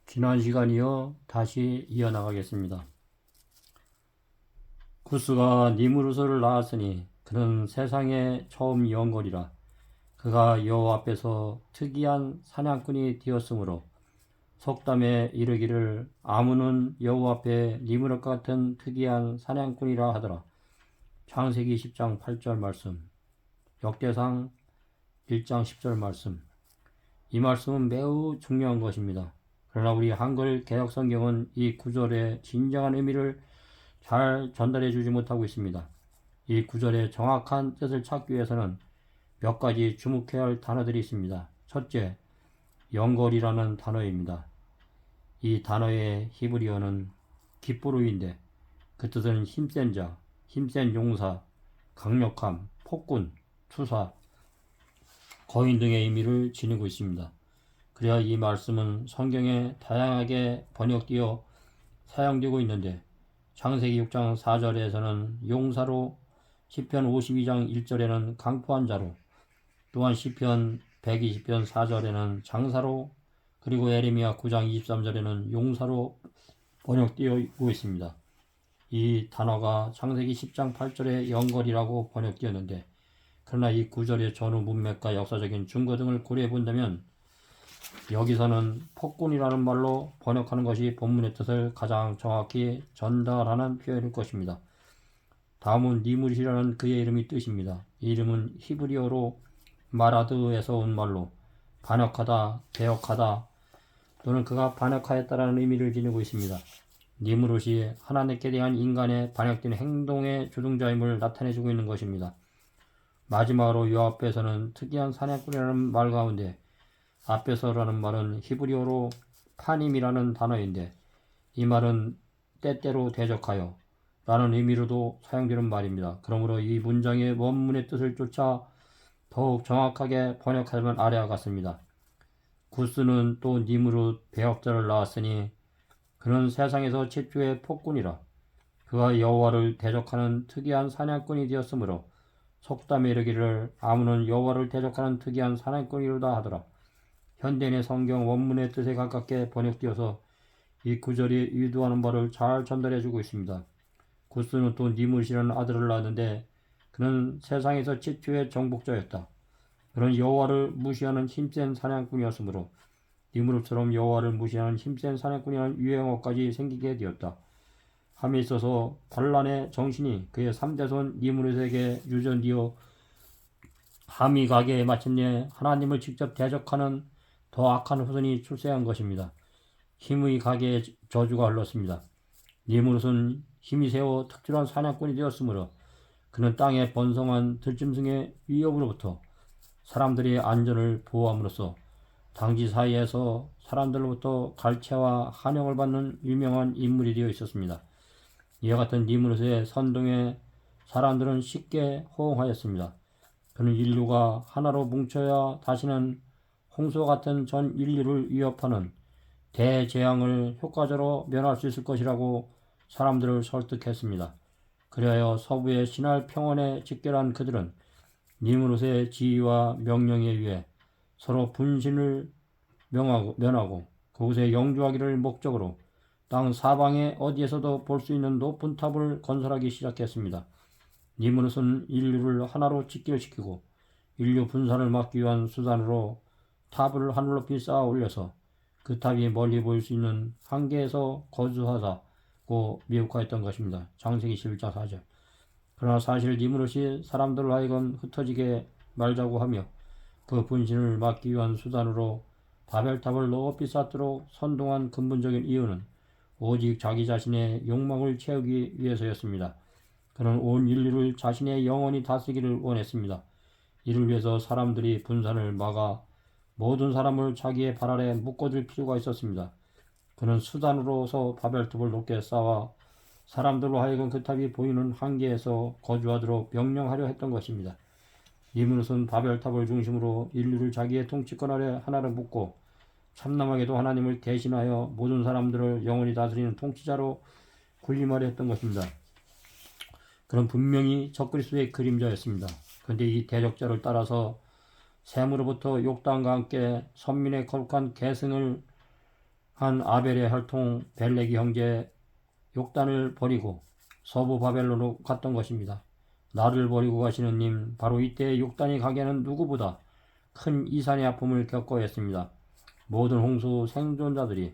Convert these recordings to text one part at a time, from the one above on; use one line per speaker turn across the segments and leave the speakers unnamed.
지난 시간이요 다시 이어나가겠습니다. 구스가 니무르스를 낳았으니 그는 세상에 처음 영걸이라. 그가 여호와 앞에서 특이한 사냥꾼이 되었으므로 속담에 이르기를 아무는 여호와 앞에 니무르과 같은 특이한 사냥꾼이라 하더라. 창세기 10장 8절 말씀, 역대상 1장 10절 말씀. 이 말씀은 매우 중요한 것입니다. 그러나 우리 한글 개혁성경은 이 구절의 진정한 의미를 잘 전달해 주지 못하고 있습니다. 이 구절의 정확한 뜻을 찾기 위해서는 몇 가지 주목해야 할 단어들이 있습니다. 첫째, 영걸이라는 단어입니다. 이 단어의 히브리어는 기쁘루인데 그 뜻은 힘센 자, 힘센 용사, 강력함, 폭군, 투사, 거인 등의 의미를 지니고 있습니다. 그래야 이 말씀은 성경에 다양하게 번역되어 사용되고 있는데 창세기 6장 4절에서는 용사로, 시편 52장 1절에는 강포한 자로, 또한 시편 120편 4절에는 장사로, 그리고 에레미야 9장 23절에는 용사로 번역되어 있습니다. 이 단어가 창세기 10장 8절에 영걸이라고 번역되었는데 그러나 이 구절의 전후 문맥과 역사적인 증거 등을 고려해 본다면 여기서는 폭군이라는 말로 번역하는 것이 본문의 뜻을 가장 정확히 전달하는 표현일 것입니다. 다음은 니무릿이라는 그의 이름이 뜻입니다. 이 이름은 히브리어로 마라드에서 온 말로 반역하다, 개혁하다 또는 그가 반역하였다라는 의미를 지니고 있습니다. 니무롯이 하나님께 대한 인간의 반역된 행동의 주동자임을 나타내주고 있는 것입니다. 마지막으로 요 앞에서는 특이한 사냥꾼이라는 말 가운데 앞에서라는 말은 히브리어로 파님이라는 단어인데 이 말은 때때로 대적하여 라는 의미로도 사용되는 말입니다. 그러므로 이 문장의 원문의 뜻을 쫓아 더욱 정확하게 번역하면 아래와 같습니다. 구스는 또 니무롯 배역자를 낳았으니 그는 세상에서 최초의 폭군이라. 그가 여호와를 대적하는 특이한 사냥꾼이 되었으므로 속담에 이르기를 아무는 여호와를 대적하는 특이한 사냥꾼이로다 하더라. 현대인의 성경 원문의 뜻에 가깝게 번역되어서 이 구절이 의도하는 바를 잘 전달해주고 있습니다. 구스는 또 니무롯이라는 아들을 낳았는데 그는 세상에서 최초의 정복자였다. 그는 여호와를 무시하는 힘센 사냥꾼이었으므로 니무롯처럼 여호와를 무시하는 힘센 사냥꾼이라는 유행어까지 생기게 되었다. 함에 있어서 반란의 정신이 그의 3대손 니무롯에게 유전되어 함이 가게 마침내 하나님을 직접 대적하는 더 악한 후손이 출세한 것입니다. 힘의 가게에 저주가 흘렀습니다. 니무롯은 힘이 세워 특출한 사냥꾼이 되었으므로 그는 땅에 번성한 들짐승의 위협으로부터 사람들의 안전을 보호함으로써 당지 사이에서 사람들로부터 갈채와 환영을 받는 유명한 인물이 되어 있었습니다. 이와 같은 니무롯의 선동에 사람들은 쉽게 호응하였습니다. 그는 인류가 하나로 뭉쳐야 다시는 홍수와 같은 전 인류를 위협하는 대재앙을 효과적으로 면할 수 있을 것이라고 사람들을 설득했습니다. 그리하여 서부의 신할 평원에 집결한 그들은 니무롯의 지휘와 명령에 의해 서로 분신을 면하고 그곳에 영주하기를 목적으로 땅 사방에 어디에서도 볼 수 있는 높은 탑을 건설하기 시작했습니다. 니무롯은 인류를 하나로 직결시키고 인류 분산을 막기 위한 수단으로 탑을 하늘 높이 쌓아 올려서 그 탑이 멀리 보일 수 있는 한계에서 거주하다고 미혹하였던 것입니다. 창세기 11장 4절. 그러나 사실 니무롯이 사람들을 하여금 흩어지게 말자고 하며 그 분신을 막기 위한 수단으로 바벨탑을 높이 쌓도록 선동한 근본적인 이유는 오직 자기 자신의 욕망을 채우기 위해서였습니다. 그는 온 인류를 자신의 영혼이 다스리기를 원했습니다. 이를 위해서 사람들이 분산을 막아 모든 사람을 자기의 발 아래 묶어줄 필요가 있었습니다. 그는 수단으로서 바벨탑을 높게 쌓아 사람들로 하여금 그 탑이 보이는 한계에서 거주하도록 명령하려 했던 것입니다. 니무롯은 바벨탑을 중심으로 인류를 자기의 통치권 아래 하나로 묶고 참남하게도 하나님을 대신하여 모든 사람들을 영원히 다스리는 통치자로 군림하려 했던 것입니다. 그는 분명히 적그리스도의 그림자였습니다. 그런데 이 대적자를 따라서 샘으로부터 욕당과 함께 선민의 거룩한 계승을 아벨의 혈통 벨렉이 형제 욕단을 버리고 서부 바벨론으로 갔던 것입니다. 나를 버리고 가시는 님, 바로 이때 욕단이 가게는 누구보다 큰 이산의 아픔을 겪어야 했습니다. 모든 홍수 생존자들이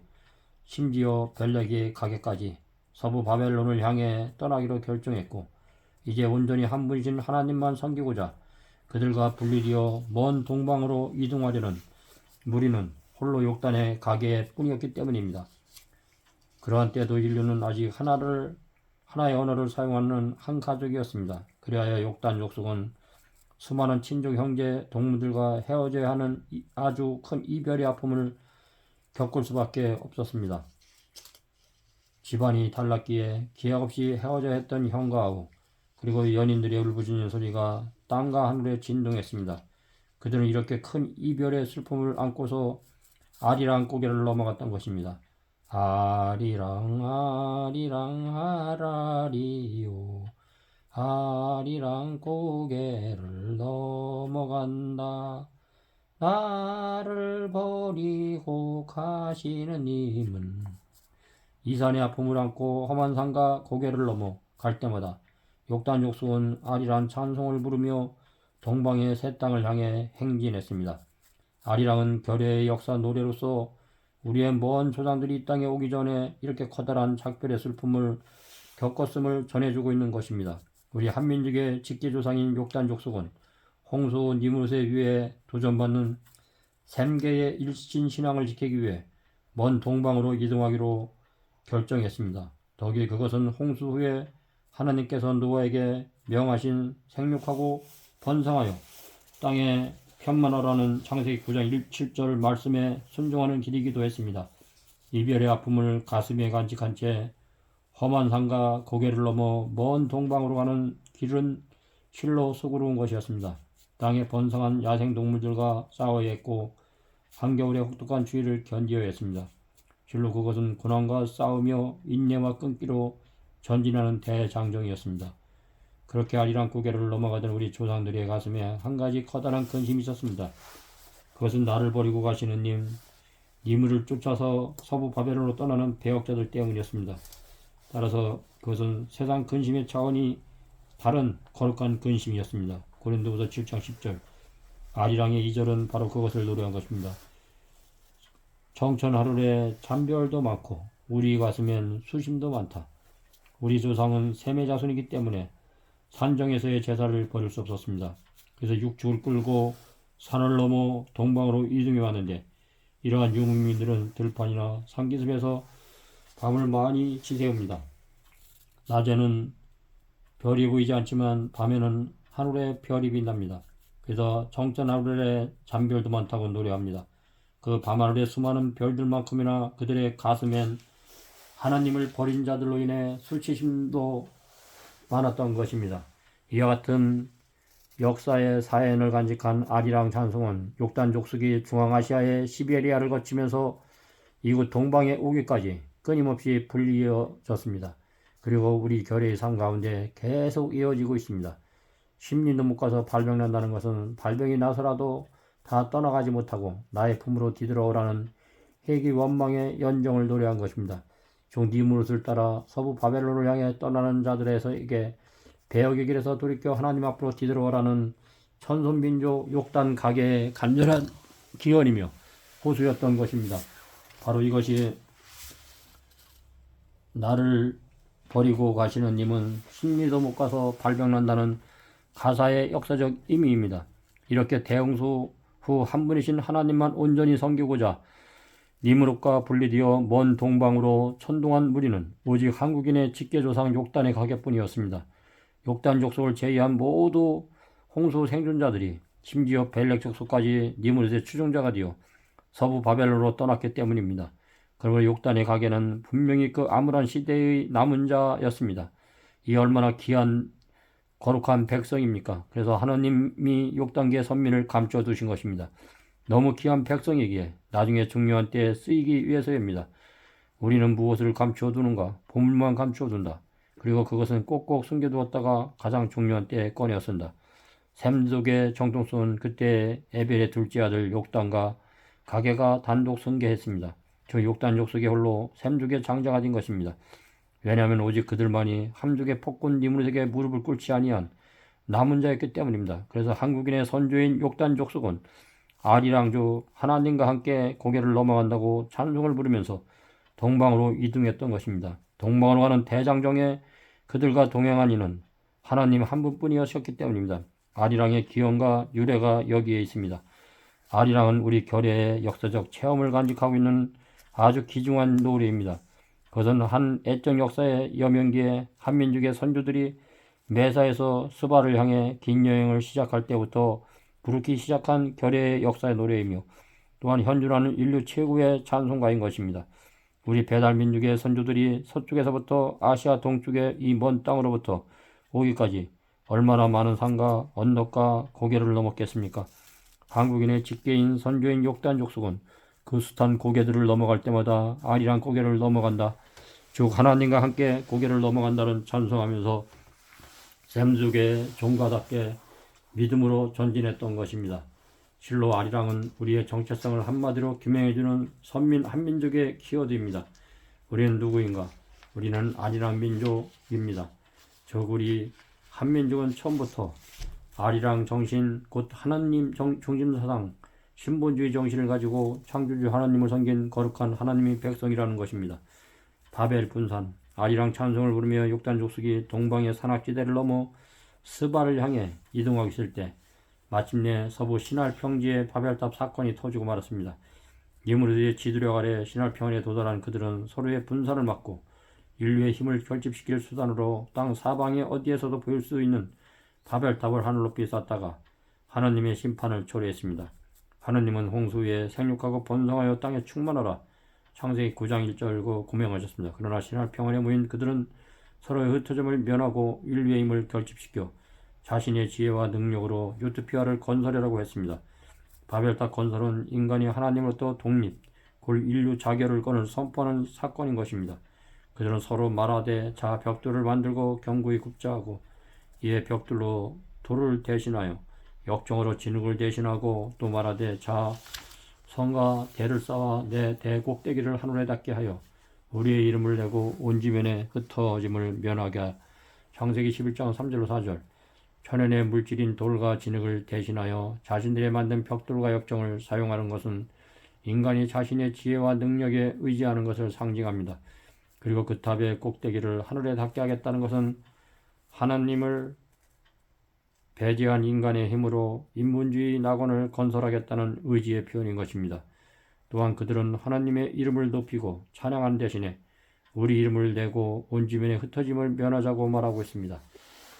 심지어 벨렉의 가게까지 서부 바벨론을 향해 떠나기로 결정했고, 이제 온전히 한 분이신 하나님만 섬기고자 그들과 분리되어 먼 동방으로 이동하려는 무리는 홀로 욕단의 가게 뿐이었기 때문입니다. 그러한 때도 인류는 아직 하나의 언어를 사용하는 한 가족이었습니다. 그리하여 욕단 족속은 수많은 친족 형제 동무들과 헤어져야 하는 아주 큰 이별의 아픔을 겪을 수밖에 없었습니다. 집안이 달랐기에 기약 없이 헤어져야 했던 형과 아우, 그리고 연인들의 울부짖는 소리가 땅과 하늘에 진동했습니다. 그들은 이렇게 큰 이별의 슬픔을 안고서 아리랑 고개를 넘어갔던 것입니다. 아리랑 아리랑 아라리요, 아리랑 고개를 넘어간다. 나를 버리고 가시는 님은 이산의 아픔을 안고 험한 산과 고개를 넘어 갈 때마다 욕단 족속은 아리랑 찬송을 부르며 동방의 새 땅을 향해 행진했습니다. 아리랑은 결의의 역사 노래로서 우리의 먼 조상들이 이 땅에 오기 전에 이렇게 커다란 작별의 슬픔을 겪었음을 전해주고 있는 것입니다. 우리 한민족의 직계조상인 욕단 족속은 홍수 니무롯에 의해 도전받는 셈계의 일신 신앙을 지키기 위해 먼 동방으로 이동하기로 결정했습니다. 더욱이 그것은 홍수 후에 하나님께서 노아에게 명하신 생육하고 번성하여 땅에 편만하라는 창세기 9장 7절 말씀에 순종하는 길이기도 했습니다. 이별의 아픔을 가슴에 간직한 채 험한 산과 고개를 넘어 먼 동방으로 가는 길은 실로 수고로운 것이었습니다. 땅에 번성한 야생동물들과 싸워야 했고 한겨울의 혹독한 추위를 견디어야 했습니다. 실로 그것은 고난과 싸우며 인내와 끊기로 전진하는 대장정이었습니다. 그렇게 아리랑 고개를 넘어가던 우리 조상들의 가슴에 한 가지 커다란 근심이 있었습니다. 그것은 나를 버리고 가시는 니무를 쫓아서 서부 바벨론으로 떠나는 배역자들 때문이었습니다. 따라서 그것은 세상 근심의 차원이 다른 거룩한 근심이었습니다. 고린도후서 7장 10절. 아리랑의 2절은 바로 그것을 노래한 것입니다. 정천 하루에 잔별도 많고 우리 가슴엔 수심도 많다. 우리 조상은 셈의 자손이기 때문에 산정에서의 제사를 버릴 수 없었습니다. 그래서 육축을 끌고 산을 넘어 동방으로 이동해 왔는데, 이러한 유목민들은 들판이나 산기슭에서 밤을 많이 지새웁니다. 낮에는 별이 보이지 않지만 밤에는 하늘에 별이 빛납니다. 그래서 정천 하늘에 잔별도 많다고 노래합니다. 그 밤하늘의 수많은 별들만큼이나 그들의 가슴엔 하나님을 버린 자들로 인해 수치심도 많았던 것입니다. 이와 같은 역사의 사연을 간직한 아리랑 찬송은 욕단 족속이 중앙아시아의 시베리아를 거치면서 이곳 동방에 오기까지 끊임없이 불리어졌습니다. 그리고 우리 결의의 삶 가운데 계속 이어지고 있습니다. 10년도 못 가서 발병난다는 것은 발병이 나서라도 다 떠나가지 못하고 나의 품으로 뒤돌아오라는 회기 원망의 연정을 노래한 것입니다. 종 니무롯을 따라 서부 바벨론을 향해 떠나는 자들에게 배역의 길에서 돌이켜 하나님 앞으로 뒤돌아오라는 천손민족 욕단 가게의 간절한 기원이며 호소였던 것입니다. 바로 이것이 나를 버리고 가시는 님은 10리도 못 가서 발병난다는 가사의 역사적 의미입니다. 이렇게 대홍수 후 한 분이신 하나님만 온전히 섬기고자 니무롯과 분리되어 먼 동방으로 천동한 무리는 오직 한국인의 직계조상 욕단의 가게뿐이었습니다. 욕단 족속을 제외한 모두 홍수 생존자들이 심지어 벨렉 족속까지 니무롯의 추종자가 되어 서부 바벨론으로 떠났기 때문입니다. 그러므로 욕단의 가게는 분명히 그 암울한 시대의 남은 자였습니다. 이 얼마나 귀한 거룩한 백성입니까? 그래서 하나님이 욕단계의 선민을 감춰두신 것입니다. 너무 귀한 백성이기에 나중에 중요한 때에 쓰이기 위해서입니다. 우리는 무엇을 감춰두는가? 보물만 감춰둔다. 그리고 그것은 꼭꼭 숨겨두었다가 가장 중요한 때에 꺼내어 쓴다. 셈 속의 정통성은 그때 에벨의 둘째 아들 욕단과 가게가 단독 승계했습니다. 저 욕단 족속의 홀로 샘족의 장자가 된 것입니다. 왜냐하면 오직 그들만이 함족의 폭군 니무롯에게 무릎을 꿇지 아니한 남은 자였기 때문입니다. 그래서 한국인의 선조인 욕단 족속은 아리랑조 하나님과 함께 고개를 넘어간다고 찬송을 부르면서 동방으로 이동했던 것입니다. 동방으로 가는 대장정에 그들과 동행한 이는 하나님 한 분뿐이었기 때문입니다. 아리랑의 기원과 유래가 여기에 있습니다. 아리랑은 우리 결의의 역사적 체험을 간직하고 있는 아주 귀중한 노래입니다. 그것은 한 애적 역사의 여명기에 한민족의 선조들이 매사에서 스바를 향해 긴 여행을 시작할 때부터 부르기 시작한 결의의 역사의 노래이며 또한 현존하는 인류 최고의 찬송가인 것입니다. 우리 배달민족의 선조들이 서쪽에서부터 아시아 동쪽의 이 먼 땅으로부터 오기까지 얼마나 많은 산과 언덕과 고개를 넘었겠습니까? 한국인의 직계인 선조인 욕단 족속은 그 숱한 고개들을 넘어갈 때마다 아리랑 고개를 넘어간다, 즉 하나님과 함께 고개를 넘어간다는 찬송하면서 샘족의 종가답게 믿음으로 전진했던 것입니다. 실로 아리랑은 우리의 정체성을 한마디로 규명해주는 선민 한민족의 키워드입니다. 우리는 누구인가? 우리는 아리랑 민족입니다. 즉 우리 한민족은 처음부터 아리랑 정신, 곧 하나님 중심 사상, 신본주의 정신을 가지고 창조주 하나님을 섬긴 거룩한 하나님의 백성이라는 것입니다. 바벨 분산, 아리랑 찬송을 부르며 욕단 족속이 동방의 산악지대를 넘어 스바를 향해 이동하고 있을 때 마침내 서부 시날 평지에 바벨탑 사건이 터지고 말았습니다. 니무롯의 지도력 아래 시날 평원에 도달한 그들은 서로의 분산을 막고 인류의 힘을 결집시킬 수단으로 땅 사방에 어디에서도 보일 수 있는 바벨탑을 하늘 높이 쌓다가 하나님의 심판을 초래했습니다. 하나님은 홍수 위에 생육하고 번성하여 땅에 충만하라. 창세기 9장 1절 고명하셨습니다. 그러나 신할 평원에 모인 그들은 서로의 흩어짐을 면하고 인류의 힘을 결집시켜 자신의 지혜와 능력으로 유토피아를 건설하라고 했습니다. 바벨탑 건설은 인간이 하나님으로부터 독립, 곧 인류 자결을 권을 선포하는 사건인 것입니다. 그들은 서로 말하되 자 벽돌을 만들고 견고히 굽자 하고 이에 벽돌로 돌을 대신하여 역정으로 진흙을 대신하고 또 말하되 자 성과 대를 쌓아 내 대 꼭대기를 하늘에 닿게 하여 우리의 이름을 내고 온 지면에 흩어짐을 면하게. 창세기 11장 3절로 4절. 천연의 물질인 돌과 진흙을 대신하여 자신들이 만든 벽돌과 역정을 사용하는 것은 인간이 자신의 지혜와 능력에 의지하는 것을 상징합니다. 그리고 그 탑의 꼭대기를 하늘에 닿게 하겠다는 것은 하나님을 배제한 인간의 힘으로 인본주의 낙원을 건설하겠다는 의지의 표현인 것입니다. 또한 그들은 하나님의 이름을 높이고 찬양한 대신에 우리 이름을 내고 온 주변의 흩어짐을 면하자고 말하고 있습니다.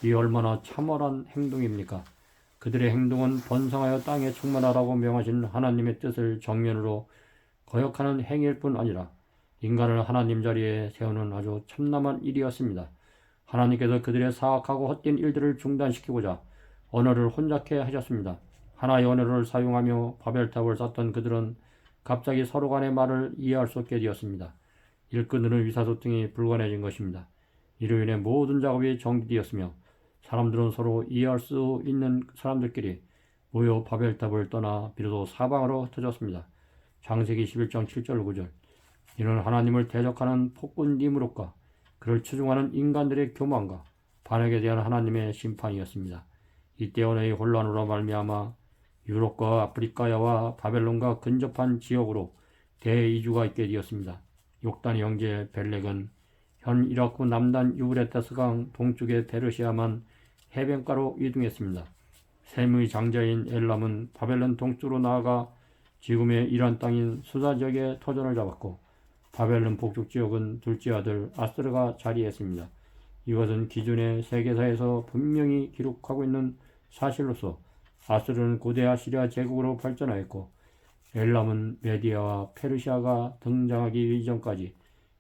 이 얼마나 참얼한 행동입니까? 그들의 행동은 번성하여 땅에 충만하라고 명하신 하나님의 뜻을 정면으로 거역하는 행위일 뿐 아니라 인간을 하나님 자리에 세우는 아주 참남한 일이었습니다. 하나님께서 그들의 사악하고 헛된 일들을 중단시키고자 언어를 혼잡케 하셨습니다. 하나의 언어를 사용하며 바벨탑을 쌓던 그들은 갑자기 서로 간의 말을 이해할 수 없게 되었습니다. 일꾼들은 의사소통이 불가능해진 것입니다. 이로 인해 모든 작업이 정지되었으며 사람들은 서로 이해할 수 있는 사람들끼리 모여 바벨탑을 떠나 비로소 사방으로 흩어졌습니다. 창세기 11장 7절 9절. 이는 하나님을 대적하는 폭군 니무롯과 그를 추종하는 인간들의 교만과 반역에 대한 하나님의 심판이었습니다. 이때 언어의 혼란으로 말미암아 유럽과 아프리카야와 바벨론과 근접한 지역으로 대이주가 있게 되었습니다. 욕단의 형제 벨렉은 현 이라크 남단 유브레테스강 동쪽의 페르시아만 해변가로 이동했습니다. 셈의 장자인 엘람은 바벨론 동쪽으로 나아가 지금의 이란 땅인 수다 지역에 터전을 잡았고 바벨론 북쪽 지역은 둘째 아들 아스르가 자리했습니다. 이것은 기존의 세계사에서 분명히 기록하고 있는 사실로서 아스르는 고대 아시리아 제국으로 발전하였고 엘람은 메디아와 페르시아가 등장하기 이전까지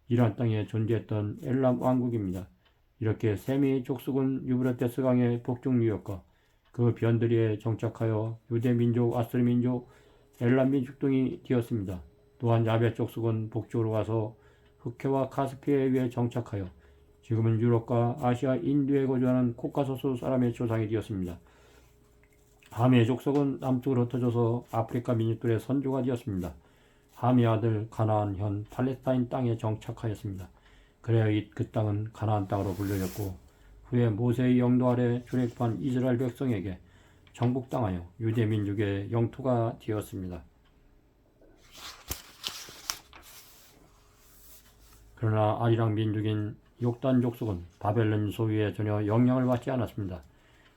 이란 땅에 존재했던 엘람 왕국입니다. 이렇게 셈의 족속은 유브라테스 강의 북쪽 유역과 그 변두리에 정착하여 유대 민족, 아스르 민족, 엘람 민족 등이 되었습니다. 또한 야벳 족속은 북쪽으로 가서 흑해와 카스피해 위에 정착하여 지금은 유럽과 아시아 인도에 거주하는 코카소스 사람의 조상이 되었습니다. 함의 족속은 남쪽으로 흩어져서 아프리카 민족들의 선조가 되었습니다. 함의 아들 가나안 현 팔레스타인 땅에 정착하였습니다. 그래야 그 땅은 가나안 땅으로 불려졌고 후에 모세의 영도 아래 출애굽한 이스라엘 백성에게 정복당하여 유대 민족의 영토가 되었습니다. 그러나 아리랑 민족인 욕단 족속은 바벨론 소유에 전혀 영향을 받지 않았습니다.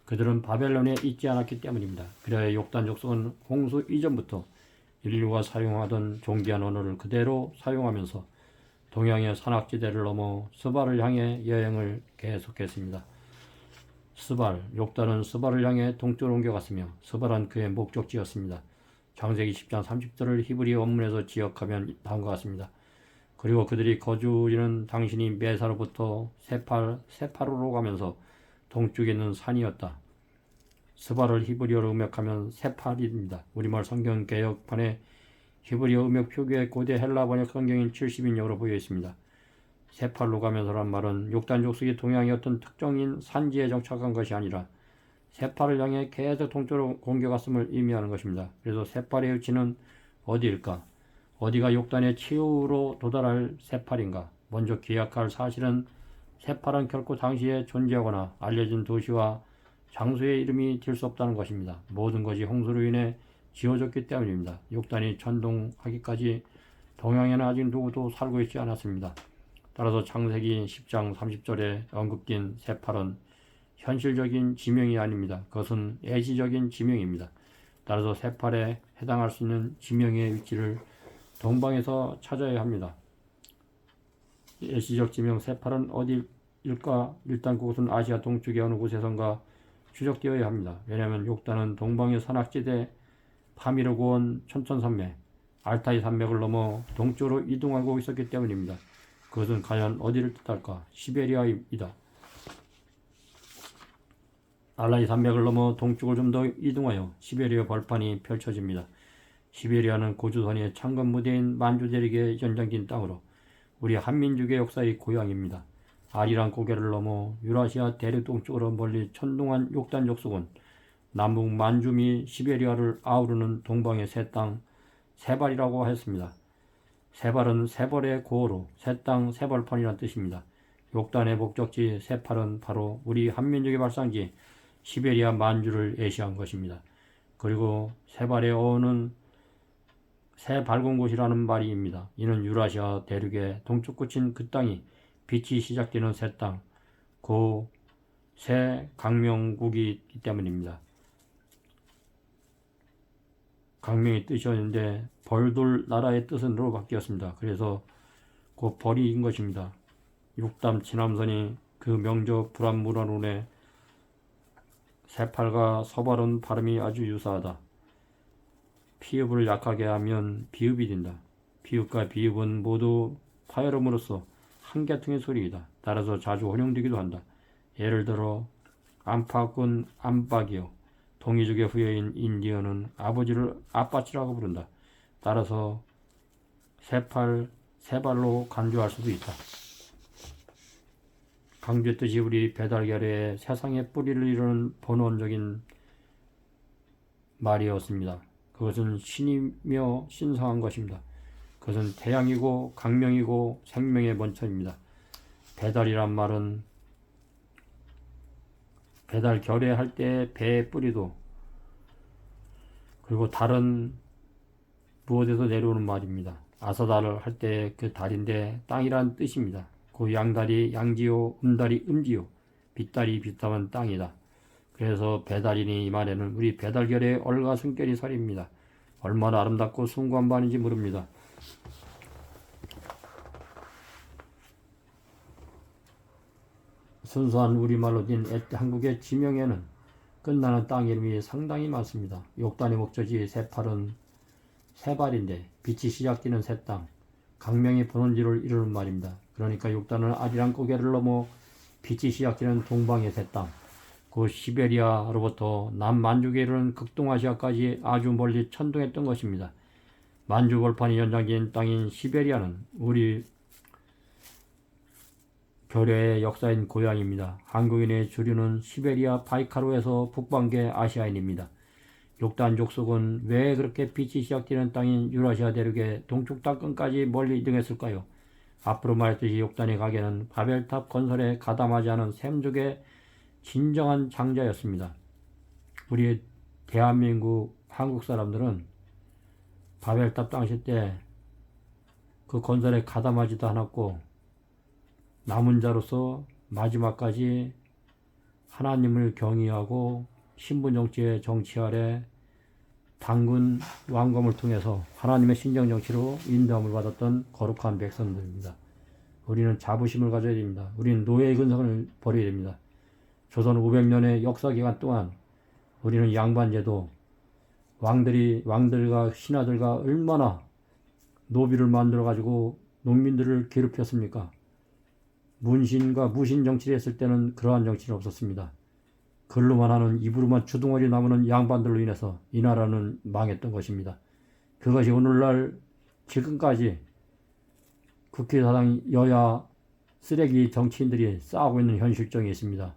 그들은 바벨론에 있지 않았기 때문입니다. 그래야 욕단 족속은 홍수 이전부터 인류가 사용하던 존귀한 언어를 그대로 사용하면서 동양의 산악지대를 넘어 스발을 향해 여행을 계속했습니다. 스발, 욕단은 스발을 향해 동쪽으로 옮겨갔으며 스발은 그의 목적지였습니다. 창세기 10장 30절을 히브리 원문에서 지역하면 다음과 같습니다. 그리고 그들이 거주지는 당신이 메사로부터 세파로로 가면서 동쪽에 있는 산이었다. 스발을 히브리어로 음역하면 세팔입니다. 우리말 성경 개역판에 히브리어 음역 표기의 고대 헬라 번역 성경인 70인역으로 보여 있습니다. 세팔로 가면서란 말은 욕단 족속이 동양의 어떤 특정인 산지에 정착한 것이 아니라 세팔을 향해 계속 동쪽으로 공격했음을 의미하는 것입니다. 그래서 세팔의 위치는 어디일까? 어디가 욕단의 치유로 도달할 세팔인가? 먼저 기약할 사실은 세팔은 결코 당시에 존재하거나 알려진 도시와 장소의 이름이 될 수 없다는 것입니다. 모든 것이 홍수로 인해 지어졌기 때문입니다. 욕단이 천동하기까지 동양에는 아직 누구도 살고 있지 않았습니다. 따라서 창세기 10장 30절에 언급된 세팔은 현실적인 지명이 아닙니다. 그것은 예시적인 지명입니다. 따라서 세팔에 해당할 수 있는 지명의 위치를 동방에서 찾아야 합니다. 예시적 지명 세팔은 어디일까? 일단 그곳은 아시아 동쪽의 어느 곳에선가 추적되어야 합니다. 왜냐하면 욕단은 동방의 산악지대 파미르고원 천천산맥, 알타이 산맥을 넘어 동쪽으로 이동하고 있었기 때문입니다. 그것은 과연 어디를 뜻할까? 시베리아이다. 알타이 산맥을 넘어 동쪽을 좀 더 이동하여 시베리아 벌판이 펼쳐집니다. 시베리아는 고조선의 창건 무대인 만주 대륙의 연장긴 땅으로 우리 한민족의 역사의 고향입니다. 아리랑 고개를 넘어 유라시아 대륙 동쪽으로 멀리 천동한 욕단 족속은 남북 만주 및 시베리아를 아우르는 동방의 새 땅 세발이라고 하였습니다. 세발은 세벌의 고어로 새 땅 세벌판이라는 뜻입니다. 욕단의 목적지 세팔은 바로 우리 한민족의 발상지 시베리아 만주를 예시한 것입니다. 그리고 세발의 어는 새 밝은 곳이라는 말입니다. 이는 유라시아 대륙의 동쪽 끝인 그 땅이 빛이 시작되는 새 땅, 그 새 강명국이기 때문입니다. 강명의 뜻이었는데 벌돌 나라의 뜻으로 바뀌었습니다. 그래서 그 벌이인 것입니다. 육담 지남선이 그 명조 불안무란운에 세팔과 서발은 발음이 아주 유사하다. 피읍을 약하게 하면 비읍이 된다. 피읍과 비읍은 모두 파열음으로써 한 계통의 소리이다. 따라서 자주 혼용되기도 한다. 예를 들어 안팎은 안팎이요. 동이족의 후예인 인디언은 아버지를 아빠치라고 부른다. 따라서 세팔, 세발로 간주할 수도 있다. 강조했듯이 우리 배달결의 세상의 뿌리를 이루는 본원적인 말이었습니다. 그것은 신이며 신성한 것입니다. 그것은 태양이고 강명이고 생명의 원천입니다. 배달이란 말은 배달 결의할 때 배의 뿌리도 그리고 달은 무엇에서 내려오는 말입니다. 아사달을 할 때 그 달인데 땅이란 뜻입니다. 그 양달이 양지요, 음달이 음지요, 빗달이 빗하면 땅이다. 그래서 배달이니 이 말에는 우리 배달결의 얼과 숨결이 살입니다. 얼마나 아름답고 숭고한 바인지 모릅니다. 순수한 우리말로 된 한국의 지명에는 끝나는 땅 이름이 상당히 많습니다. 욕단의 목적지 세팔은 세발인데 빛이 시작되는 새 땅, 강명의 본원지를 이루는 말입니다. 그러니까 욕단은 아리랑 고개를 넘어 빛이 시작되는 동방의 새 땅, 그 시베리아로부터 남만주에 이르는 극동아시아까지 아주 멀리 천동했던 것입니다. 만주 벌판이 연장된 땅인 시베리아는 우리 교류의 역사인 고향입니다. 한국인의 주류는 시베리아 바이카로에서 북방계 아시아인입니다. 욕단 족속은 왜 그렇게 빛이 시작되는 땅인 유라시아 대륙의 동쪽 땅끝까지 멀리 이동했을까요? 앞으로 말했듯이 욕단의 가게는 바벨탑 건설에 가담하지 않은 셈족의 진정한 장자였습니다. 우리 대한민국 한국 사람들은 바벨탑 당시 때 그 건설에 가담하지도 않았고 남은 자로서 마지막까지 하나님을 경외하고 신분정치의 정치 아래 당군 왕검을 통해서 하나님의 신정정치로 인도함을 받았던 거룩한 백성들입니다. 우리는 자부심을 가져야 됩니다. 우리는 노예의 근성을 버려야 됩니다. 조선 500년의 역사기간 동안 우리는 양반제도 왕들과 신하들과 얼마나 노비를 만들어 가지고 농민들을 괴롭혔습니까? 문신과 무신 정치를 했을 때는 그러한 정치는 없었습니다. 글로만 하는 입으로만 주둥아리 나무는 양반들로 인해서 이 나라는 망했던 것입니다. 그것이 오늘날 지금까지 국회의사당 여야 쓰레기 정치인들이 싸우고 있는 현실정이 있습니다.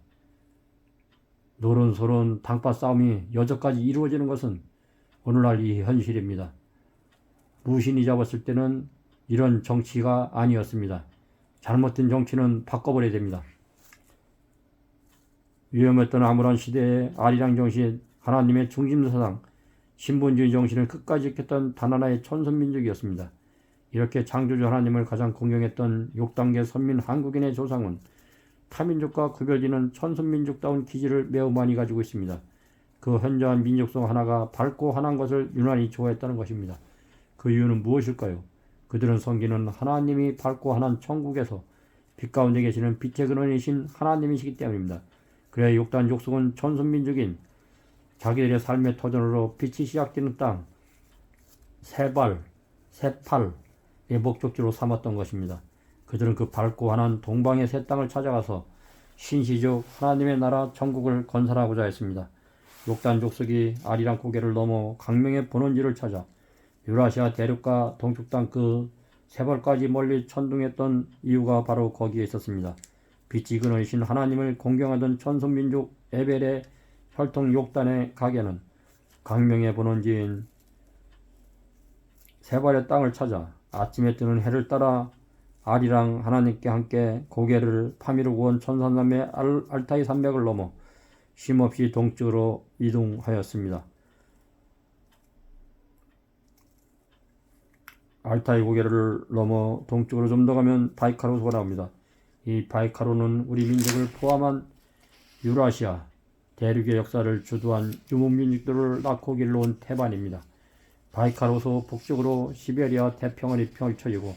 노론소론 당파 싸움이 여전까지 이루어지는 것은 오늘날 이 현실입니다. 무신이 잡았을 때는 이런 정치가 아니었습니다. 잘못된 정치는 바꿔버려야 됩니다. 위험했던 아무런 시대의 아리랑 정신, 하나님의 중심사상, 신분주의 정신을 끝까지 지켰던 단 하나의 천선민족이었습니다. 이렇게 창조주 하나님을 가장 공경했던 6단계 선민 한국인의 조상은 타민족과 구별지는 천선민족다운 기질을 매우 많이 가지고 있습니다. 그 현저한 민족성 하나가 밝고 환한 것을 유난히 좋아했다는 것입니다. 그 이유는 무엇일까요? 그들은 섬기는 하나님이 밝고 환한 천국에서 빛 가운데 계시는 빛의 근원이신 하나님이시기 때문입니다. 그래야 욕단 족속은 천선민족인 자기들의 삶의 터전으로 빛이 시작되는 땅 세팔의 목적지로 삼았던 것입니다. 그들은 그 밝고 환한 동방의 새 땅을 찾아가서 신시적 하나님의 나라 천국을 건설하고자 했습니다. 욕단 족속이 아리랑 고개를 넘어 강명의 본원지를 찾아 유라시아 대륙과 동쪽 땅 그 세벌까지 멀리 천둥했던 이유가 바로 거기에 있었습니다. 빛이 근원이신 하나님을 공경하던 천선민족 에벨의 혈통 욕단의 가게는 강명의 본원지인 세발의 땅을 찾아 아침에 뜨는 해를 따라 아리랑 하나님께 함께 고개를 파미르고 온 천산남의 알타이 산맥을 넘어 쉼없이 동쪽으로 이동하였습니다. 알타이 고개를 넘어 동쪽으로 좀 더 가면 바이카로스가 나옵니다. 이 바이카로는 우리 민족을 포함한 유라시아 대륙의 역사를 주도한 유목민족들을 낳고 길러온 태반입니다. 바이카로소 북쪽으로 시베리아 태평원이 펼쳐지고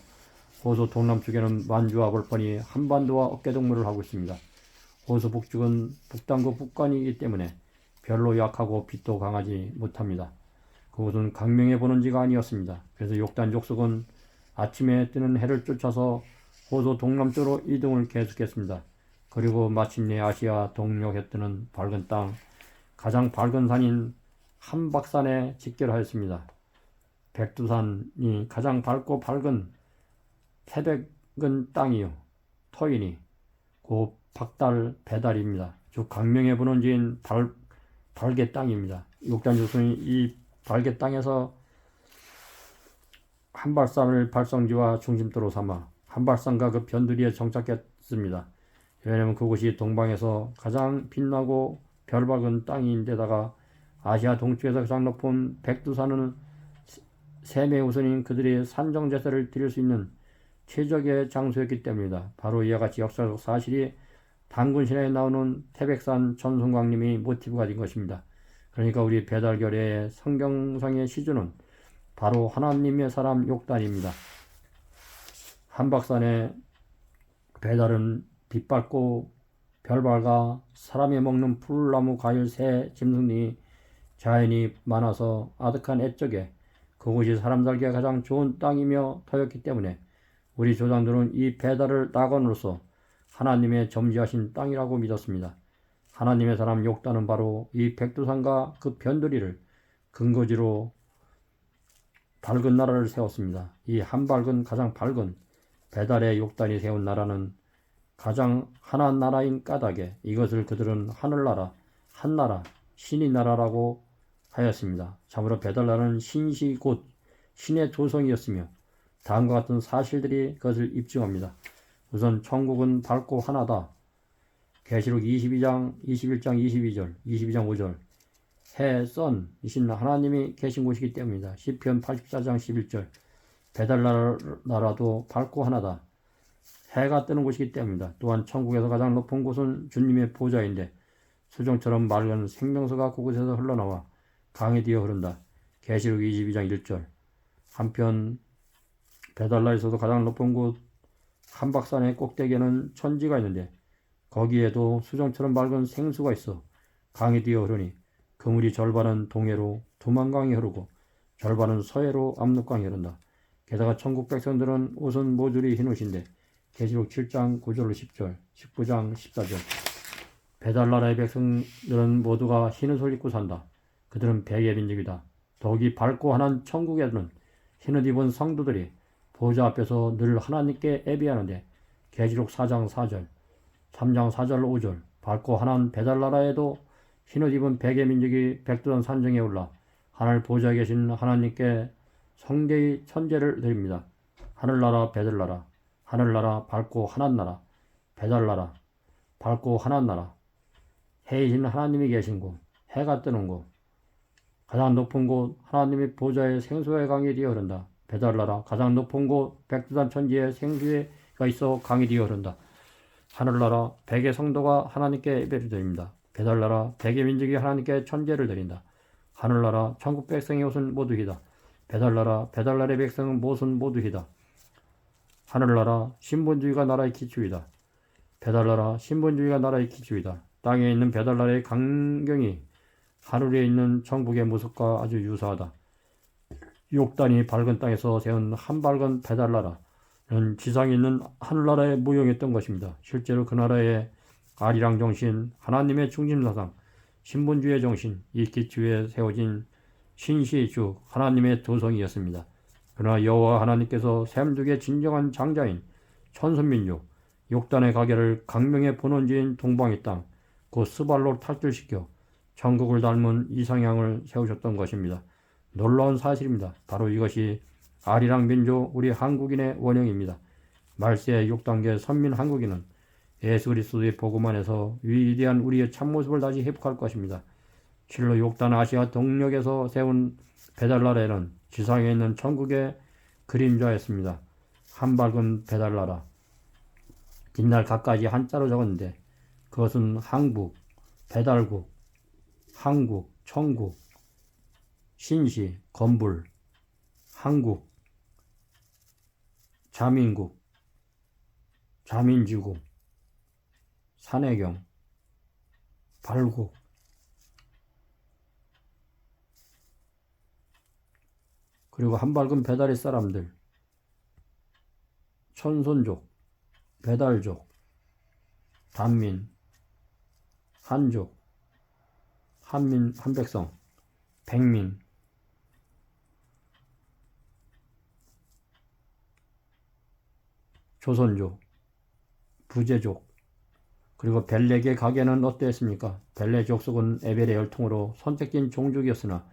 호수 동남쪽에는 만주와 볼번이 한반도와 어깨동무를 하고 있습니다. 호수 북쪽은 북단구 북간이기 때문에 별로 약하고 빛도 강하지 못합니다. 그곳은 강명의 본원지가 아니었습니다. 그래서 욕단 족속은 아침에 뜨는 해를 쫓아서 호수 동남쪽으로 이동을 계속했습니다. 그리고 마침내 아시아 동력에 뜨는 밝은 땅, 가장 밝은 산인 한박산에 직결하였습니다. 백두산이 가장 밝고 밝은 태백은 땅이요 터이니 고 박달 배달입니다. 즉 강명의 본원지인 발개 땅입니다. 욕단 족속은 이 발개 땅에서 한발산을 발성지와 중심도로 삼아 한발산과 그 변두리에 정착했습니다. 왜냐하면 그곳이 동방에서 가장 빛나고 별박은 땅인데다가 아시아 동쪽에서 가장 높은 백두산은 셈의 우선인 그들의 산정제사를 드릴 수 있는 최적의 장소였기 때문이다. 바로 이와 같이 역사적 사실이 단군신화에 나오는 태백산 전송광님이 모티브가 된 것입니다. 그러니까 우리 배달결의 성경상의 시주는 바로 하나님의 사람 욕단입니다. 한박산의 배달은 빛밟고 별발과 사람이 먹는 풀나무 과일 새 짐승이 자연이 많아서 아득한 애적에 그곳이 사람 살기가 가장 좋은 땅이며 터였기 때문에 우리 조상들은 이 배달을 낙원으로서 하나님의 점지하신 땅이라고 믿었습니다. 하나님의 사람 욕단은 바로 이 백두산과 그 변두리를 근거지로 밝은 나라를 세웠습니다. 이 한밝은 가장 밝은 배달의 욕단이 세운 나라는 가장 하나인 나라인 까닭에 이것을 그들은 하늘나라, 한나라, 신의 나라라고 하였습니다. 참으로 베달라는 신시 곧 신의 조성이었으며 다음과 같은 사실들이 그것을 입증합니다. 우선 천국은 밝고 하나다. 계시록 22장 21장 22절 22장 5절 해, 선이신 하나님이 계신 곳이기 때문이다. 시편 84장 11절 베달라 나라도 밝고 하나다. 해가 뜨는 곳이기 때문이다. 또한 천국에서 가장 높은 곳은 주님의 보좌인데 수정처럼 맑은 생명수가 그곳에서 흘러나와 강이 되어 흐른다. 계시록 22장 1절 한편 베달라에서도 가장 높은 곳 한박산의 꼭대기에는 천지가 있는데 거기에도 수정처럼 맑은 생수가 있어 강이 되어 흐르니 그 물이 절반은 동해로 두만강이 흐르고 절반은 서해로 압록강이 흐른다. 게다가 천국 백성들은 옷은 모조리 흰 옷인데 계시록 7장 9절로 10절 19장 14절 베달라라의 백성들은 모두가 흰 옷을 입고 산다. 그들은 백의 민족이다. 더욱이 밝고 환한 천국에는 흰 옷 입은 성도들이 보좌 앞에서 늘 하나님께 예배하는데 계시록 4장 4절 3장 4절 5절 밝고 환한 베달라라에도 흰옷 입은 백의 민족이 백두산 산정에 올라 하늘 보좌에 계신 하나님께 성대의 천제를 드립니다. 하늘나라 베달라라 하늘나라 밝고 환한 나라 베달라라 밝고 환한 나라 해이신 하나님이 계신 곳 해가 뜨는 곳 가장 높은 곳 하나님의 보좌에 생수의 강이 되어 흐른다. 베달라라 가장 높은 곳 백두산 천지에 생수가 있어 강이 되어 흐른다. 하늘나라 백의 성도가 하나님께 예배를 드립니다. 베달라라 백의 민족이 하나님께 천제를 드린다. 하늘나라 천국 백성의 옷은 모두 희다. 베달라라 베달라의 백성은 못은 모두 희다. 하늘나라 신본주의가 나라의 기초이다. 베달라라 신본주의가 나라의 기초이다. 땅에 있는 베달라의 강경이 하늘에 있는 천국의 모습과 아주 유사하다. 욕단이 밝은 땅에서 세운 한밝은 베달라라는 지상에 있는 하늘나라에 무용했던 것입니다. 실제로 그 나라의 아리랑 정신, 하나님의 중심사상, 신본주의 정신, 이 기초에 세워진 신시의 주, 하나님의 도성이었습니다. 그러나 여호와 하나님께서 샘족의 진정한 장자인 천선민족, 욕단의 가게를 강명의 본원지인 동방의 땅, 그 스발로 탈출시켜 천국을 닮은 이상향을 세우셨던 것입니다. 놀라운 사실입니다. 바로 이것이 아리랑 민족 우리 한국인의 원형입니다. 말세 6단계 선민 한국인은 예수 그리스도의 복음 안에서 위대한 우리의 참모습을 다시 회복할 것입니다. 실로 욕단 아시아 동력에서 세운 베달라라는 지상에 있는 천국의 그림자였습니다. 한밝은 베달라라. 뒷날 갖가지 한자로 적었는데 그것은 항국, 배달국, 한국, 천국, 신시, 건불, 한국, 자민국, 자민지국, 산해경, 발국, 그리고 한밝은 배달의 사람들, 천손족, 배달족, 단민, 한족, 한민, 한백성, 백민, 조선족, 부제족, 그리고 벨렉의 가계는 어떠했습니까? 벨렉 족속은 에벨의 혈통으로 선택된 종족이었으나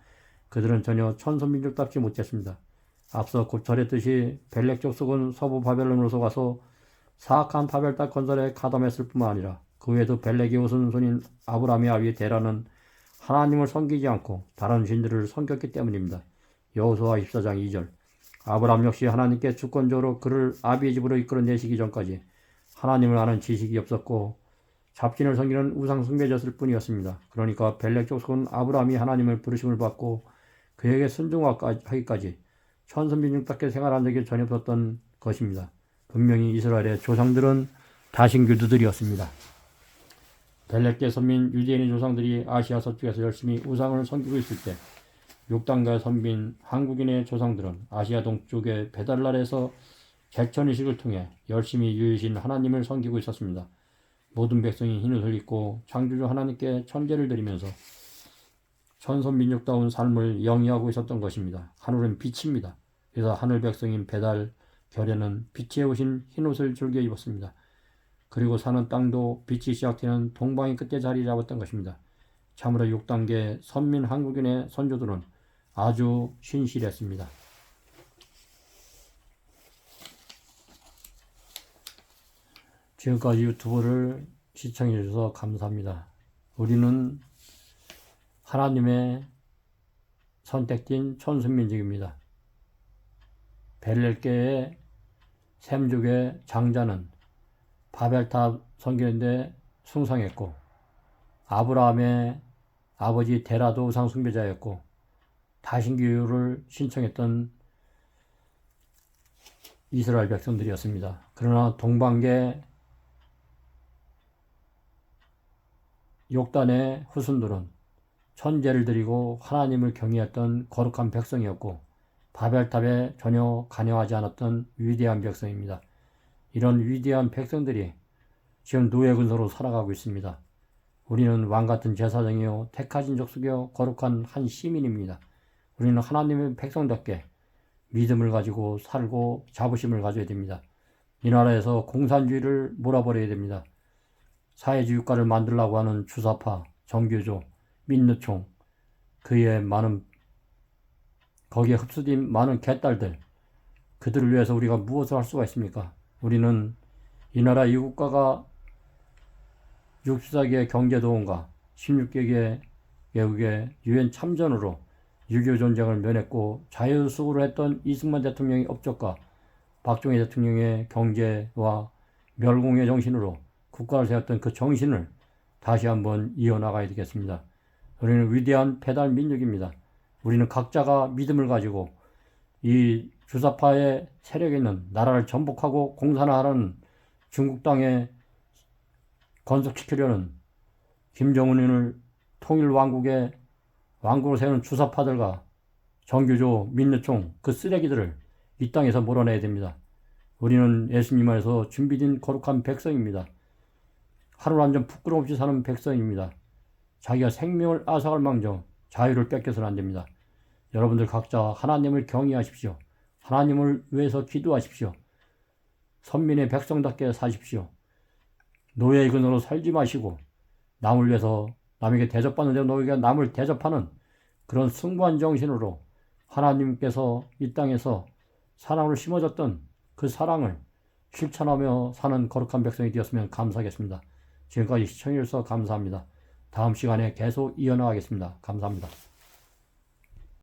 그들은 전혀 천선민족답지 못했습니다. 앞서 곧 전했듯이 벨렉 족속은 서부 바벨론으로서 가서 사악한 바벨 땅 건설에 가담했을 뿐만 아니라 그 외에도 벨렉의 오순손인 아브라함의 아비 데라는 하나님을 섬기지 않고 다른 신들을 섬겼기 때문입니다. 여호수아 24장 2절 아브라함 역시 하나님께 주권적으로 그를 아비의 집으로 이끌어내시기 전까지 하나님을 아는 지식이 없었고 잡신을 섬기는 우상 숭배자였을 뿐이었습니다. 그러니까 벨렉 족속은 아브라함이 하나님을 부르심을 받고 그에게 순종하기까지 천선민족답게 생활한 적이 전혀 없었던 것입니다. 분명히 이스라엘의 조상들은 다신교도들이었습니다. 벨렉계 선민 유대인의 조상들이 아시아 서쪽에서 열심히 우상을 섬기고 있을 때 육단과 선민 한국인의 조상들은 아시아 동쪽의 베달라에서 개천의식을 통해 열심히 유이신 하나님을 섬기고 있었습니다. 모든 백성이 흰옷을 입고 창조주 하나님께 천제를 드리면서 천선민족다운 삶을 영위하고 있었던 것입니다. 하늘은 빛입니다. 그래서 하늘 백성인 베달 결에는 빛에 오신 흰옷을 즐겨 입었습니다. 그리고 사는 땅도 빛이 시작되는 동방의 끝에 자리 잡았던 것입니다. 참으로 6단계 선민 한국인의 선조들은 아주 신실했습니다. 지금까지 유튜브를 시청해 주셔서 감사합니다. 우리는 하나님의 선택된 천순민족입니다. 벨렐게의 셈족의 장자는 바벨탑 성기는데 숭상했고, 아브라함의 아버지 데라도 우상 숭배자였고, 다신교를 신청했던 이스라엘 백성들이었습니다. 그러나 동방계 욕단의 후손들은 천제를 드리고 하나님을 경외했던 거룩한 백성이었고, 바벨탑에 전혀 관여하지 않았던 위대한 백성입니다. 이런 위대한 백성들이 지금 노예 근소로 살아가고 있습니다. 우리는 왕같은 제사장이요 택하신 족속이요 거룩한 한 시민입니다. 우리는 하나님의 백성답게 믿음을 가지고 살고 자부심을 가져야 됩니다. 이 나라에서 공산주의를 몰아버려야 됩니다. 사회주의 국가를 만들려고 하는 주사파, 정교조, 민노총, 그의 많은 거기에 흡수된 많은 개딸들, 그들을 위해서 우리가 무엇을 할 수가 있습니까? 우리는 이 나라 이 국가가 64개의 경제도원과 16개의 외국의 유엔 참전으로 6.25 전쟁을 면했고 자유수구를 했던 이승만 대통령의 업적과 박정희 대통령의 경제와 멸공의 정신으로 국가를 세웠던 그 정신을 다시 한번 이어나가야 되겠습니다. 우리는 위대한 배달 민족입니다. 우리는 각자가 믿음을 가지고 이 주사파의 세력에 있는 나라를 전복하고 공산화하는 중국 땅에 건설시키려는 김정은을 통일 왕국의 왕국을 세우는 주사파들과 정교조, 민노총 그 쓰레기들을 이 땅에서 몰아내야 됩니다. 우리는 예수님 안에서 준비된 거룩한 백성입니다. 하루 한 점 부끄러움 없이 사는 백성입니다. 자기가 생명을 앗아갈 망정 자유를 뺏겨서는 안 됩니다. 여러분들 각자 하나님을 경외하십시오. 하나님을 위해서 기도하십시오. 선민의 백성답게 사십시오. 노예의 근으로 살지 마시고 남을 위해서 남에게 대접받는 대로 너희가 남을 대접하는 그런 숭고한 정신으로 하나님께서 이 땅에서 사랑을 심어줬던 그 사랑을 실천하며 사는 거룩한 백성이 되었으면 감사하겠습니다. 지금까지 시청해 주셔서 감사합니다. 다음 시간에 계속 이어나가겠습니다. 감사합니다.